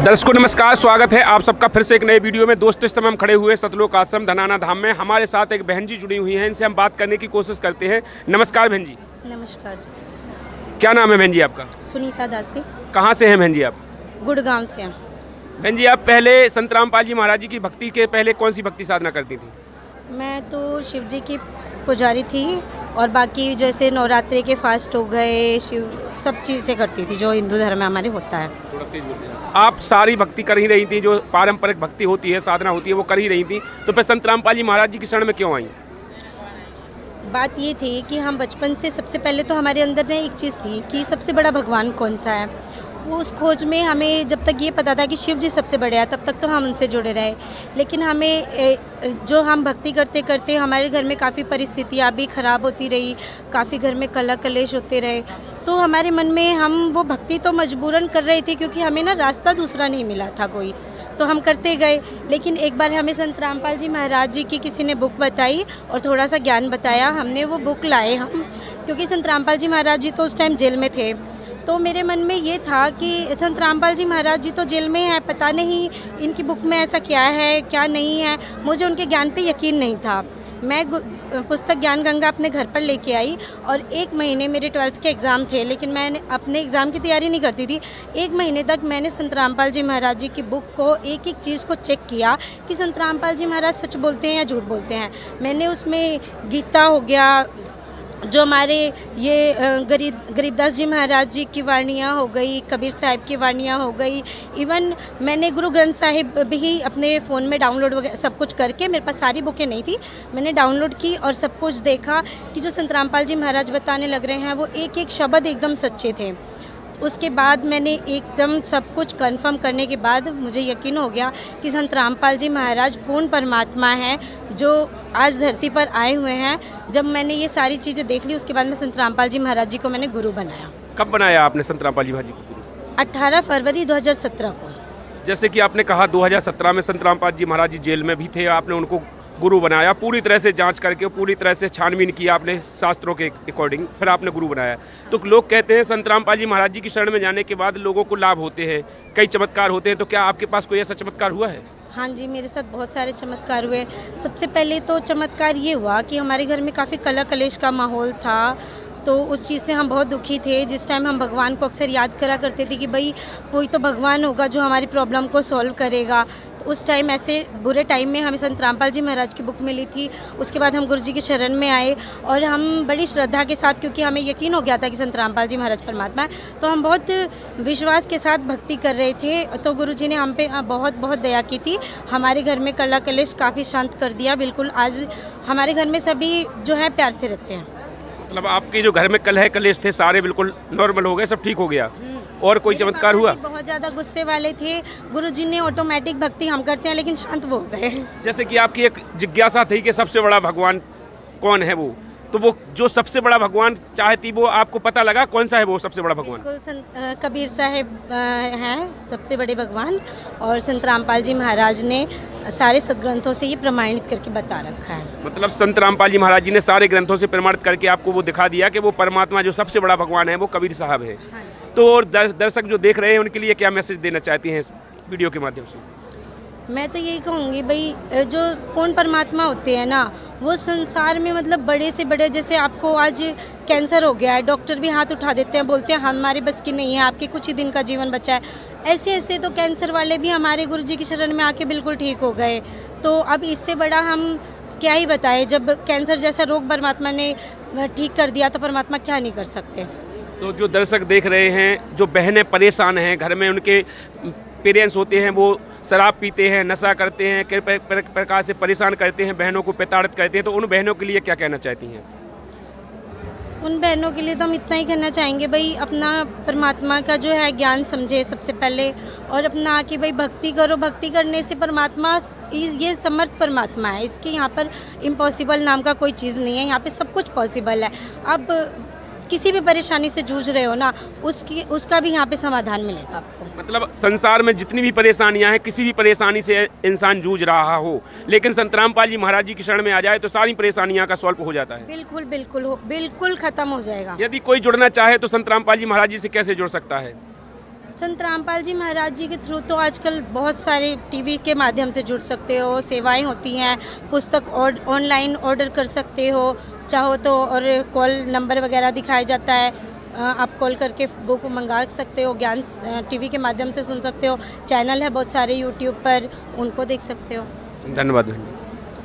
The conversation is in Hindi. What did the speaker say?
दर्शकों नमस्कार, स्वागत है आप सबका फिर से एक नए वीडियो में। दोस्तों इस समय हम खड़े हुए सतलोक आश्रम धनाना धाम में। हमारे साथ एक बहन जी जुड़ी हुई हैं, इनसे हम बात करने की कोशिश करते हैं। नमस्कार बहन जी। नमस्कार जी। क्या नाम है बहन जी आपका? सुनीता दासी। कहाँ से हैं बहन जी आप? गुड़गांव से हैं। बहन जी आप पहले संत रामपाल जी महाराज जी की भक्ति के पहले कौन सी भक्ति साधना करती थी? मैं तो शिव जी की पुजारी थी और बाकी जैसे नवरात्रि के फास्ट हो गए, शिव सब चीज़ें करती थी जो हिंदू धर्म में हमारे होता है। थोड़ा तेज बोलिए। आप सारी भक्ति कर ही रही थी, जो पारंपरिक भक्ति होती है, साधना होती है, वो कर ही रही थी, तो फिर संत रामपाल जी महाराज जी की शरण में क्यों आई? बात ये थी कि हम बचपन से सबसे पहले तो हमारे अंदर ने एक चीज़ थी कि सबसे बड़ा भगवान कौन सा है। वो उस खोज में हमें जब तक ये पता था कि शिव जी सबसे बड़े हैं, तब तक तो हम उनसे जुड़े रहे। लेकिन हमें जो हम भक्ति करते करते हमारे घर में काफ़ी परिस्थितियाँ भी ख़राब होती रही, काफ़ी घर में कलह कलेश होते रहे, तो हमारे मन में हम वो भक्ति तो मजबूरन कर रहे थे क्योंकि हमें ना रास्ता दूसरा नहीं मिला था कोई, तो हम करते गए। लेकिन एक बार हमें संत रामपाल जी महाराज जी की किसी ने बुक बताई और थोड़ा सा ज्ञान बताया, हमने वो बुक लाए हम, क्योंकि संत रामपाल जी महाराज जी तो उस टाइम जेल में थे। तो मेरे मन में ये था कि संत रामपाल जी महाराज जी तो जेल में हैं, पता नहीं इनकी बुक में ऐसा क्या है क्या नहीं है। मुझे उनके ज्ञान पे यकीन नहीं था। मैं पुस्तक ज्ञान गंगा अपने घर पर लेके आई और एक महीने मेरे 12th के एग्ज़ाम थे, लेकिन मैंने अपने एग्ज़ाम की तैयारी नहीं करती थी। एक महीने तक मैंने संत रामपाल जी महाराज जी की बुक को एक एक चीज़ को चेक किया कि संत रामपाल जी महाराज सच बोलते हैं या झूठ बोलते हैं। मैंने उसमें गीता हो गया, जो हमारे ये गरीबदास जी महाराज जी की वाणियाँ हो गई, कबीर साहिब की वाणियाँ हो गई, इवन मैंने गुरु ग्रंथ साहिब भी अपने फ़ोन में डाउनलोड वगैरह सब कुछ करके, मेरे पास सारी बुकें नहीं थी, मैंने डाउनलोड की और सब कुछ देखा कि जो संत रामपाल जी महाराज बताने लग रहे हैं वो एक एक शब्द एकदम सच्चे थे। उसके बाद मैंने एकदम सब कुछ कंफर्म करने के बाद मुझे यकीन हो गया कि संत रामपाल जी महाराज पूर्ण परमात्मा हैं जो आज धरती पर आए हुए हैं। जब मैंने ये सारी चीज़ें देख ली, उसके बाद में संत रामपाल जी महाराज जी को मैंने गुरु बनाया। कब बनाया आपने संत रामपाल जी महाराज जी को गुरु? 18 फरवरी 2017 को। जैसे कि आपने कहा 2017 में संत रामपाल जी महाराज जी जेल में भी थे, आपने उनको गुरु बनाया, पूरी तरह से जांच करके, पूरी तरह से छानबीन किया आपने शास्त्रों के अकॉर्डिंग, फिर आपने गुरु बनाया। तो लोग कहते हैं संत रामपाल जी महाराज जी की शरण में जाने के बाद लोगों को लाभ होते हैं, कई चमत्कार होते हैं, तो क्या आपके पास कोई ऐसा चमत्कार हुआ है? हाँ जी, मेरे साथ बहुत सारे चमत्कार हुए। सबसे पहले तो चमत्कार ये हुआ कि हमारे घर में काफ़ी कलह कलेश का माहौल था, तो उस चीज़ से हम बहुत दुखी थे। जिस टाइम हम भगवान को अक्सर याद करा करते थे कि भाई कोई तो भगवान होगा जो हमारी प्रॉब्लम को सॉल्व करेगा, तो उस टाइम ऐसे बुरे टाइम में हमें संत रामपाल जी महाराज की बुक मिली थी। उसके बाद हम गुरु जी की शरण में आए और हम बड़ी श्रद्धा के साथ, क्योंकि हमें यकीन हो गया था कि संत रामपाल जी महाराज परमात्मा है, तो हम बहुत विश्वास के साथ भक्ति कर रहे थे। तो गुरु जी ने हम पे बहुत बहुत दया की थी, हमारे घर में कलह कलेश काफ़ी शांत कर दिया। बिल्कुल आज हमारे घर में सभी जो है प्यार से रहते हैं। मतलब आपके जो घर में कलह कलेश थे सारे बिल्कुल नॉर्मल हो गए, सब ठीक हो गया? और कोई चमत्कार हुआ? बहुत ज़्यादा गुस्से वाले थे, गुरुजी ने ऑटोमेटिक भक्ति हम करते हैं लेकिन शांत वो हो गए। जैसे कि आपकी एक जिज्ञासा थी कि सबसे बड़ा भगवान कौन है, तो वो जो सबसे बड़ा भगवान चाहती वो आपको पता लगा, कौन सा है वो सबसे बड़ा भगवान? बिल्कुल कबीर साहिब हैं सबसे बड़े भगवान, और संत रामपाल जी महाराज ने सारे सदग्रंथों से ये प्रमाणित करके बता रखा है। मतलब संत रामपाल जी महाराज जी ने सारे ग्रंथों से प्रमाणित करके आपको वो दिखा दिया कि वो परमात्मा जो सबसे बड़ा भगवान है वो कबीर साहब है। हाँ। तो दर्शक जो देख रहे हैं उनके लिए क्या मैसेज देना चाहती हैं इस वीडियो के माध्यम से? मैं तो यही कहूँगी भाई, जो कौन परमात्मा होते हैं ना, वो संसार में मतलब बड़े से बड़े, जैसे आपको आज कैंसर हो गया है, डॉक्टर भी हाथ उठा देते हैं, बोलते हैं हमारे बस की नहीं है, आपके कुछ ही दिन का जीवन बचा है। ऐसे ऐसे तो कैंसर वाले भी हमारे गुरु जी की शरण में आके बिल्कुल ठीक हो गए। तो अब इससे बड़ा हम क्या ही बताएं, जब कैंसर जैसा रोग परमात्मा ने ठीक कर दिया तो परमात्मा क्या नहीं कर सकते। तो जो दर्शक देख रहे हैं, जो बहनें परेशान हैं, घर में उनके पेरेंट्स होते हैं वो शराब पीते हैं, नशा करते हैं, कई प्रकार से परेशान करते हैं, बहनों को प्रताड़ित करते हैं, तो उन बहनों के लिए क्या कहना चाहती हैं? उन बहनों के लिए तो हम इतना ही कहना चाहेंगे भाई, अपना परमात्मा का जो है ज्ञान समझे सबसे पहले, और अपना कि भाई भक्ति करो। भक्ति करने से परमात्मा ये समर्थ परमात्मा है, इसके यहाँ पर इम्पॉसिबल नाम का कोई चीज़ नहीं है, यहाँ पे सब कुछ पॉसिबल है। अब किसी भी परेशानी से जूझ रहे हो ना, उसका भी यहाँ पे समाधान मिलेगा आपको। मतलब संसार में जितनी भी परेशानियां हैं, किसी भी परेशानी से इंसान जूझ रहा हो, लेकिन संत रामपाल जी महाराज जी की शरण में आ जाए तो सारी परेशानियां का सॉल्व हो जाता है। बिल्कुल बिल्कुल बिल्कुल ख़त्म हो जाएगा। यदि कोई जुड़ना चाहे तो संत रामपाल जी महाराज जी से कैसे जुड़ सकता है? संत रामपाल जी महाराज जी के थ्रू तो आजकल बहुत सारे टीवी के माध्यम से जुड़ सकते हो, सेवाएं होती हैं, पुस्तक ऑनलाइन ऑर्डर कर सकते हो चाहो तो, और कॉल नंबर वगैरह दिखाया जाता है, आप कॉल करके बुक मंगा सकते हो, ज्ञान टीवी के माध्यम से सुन सकते हो, चैनल है बहुत सारे यूट्यूब पर, उनको देख सकते हो। धन्यवाद बहन जी।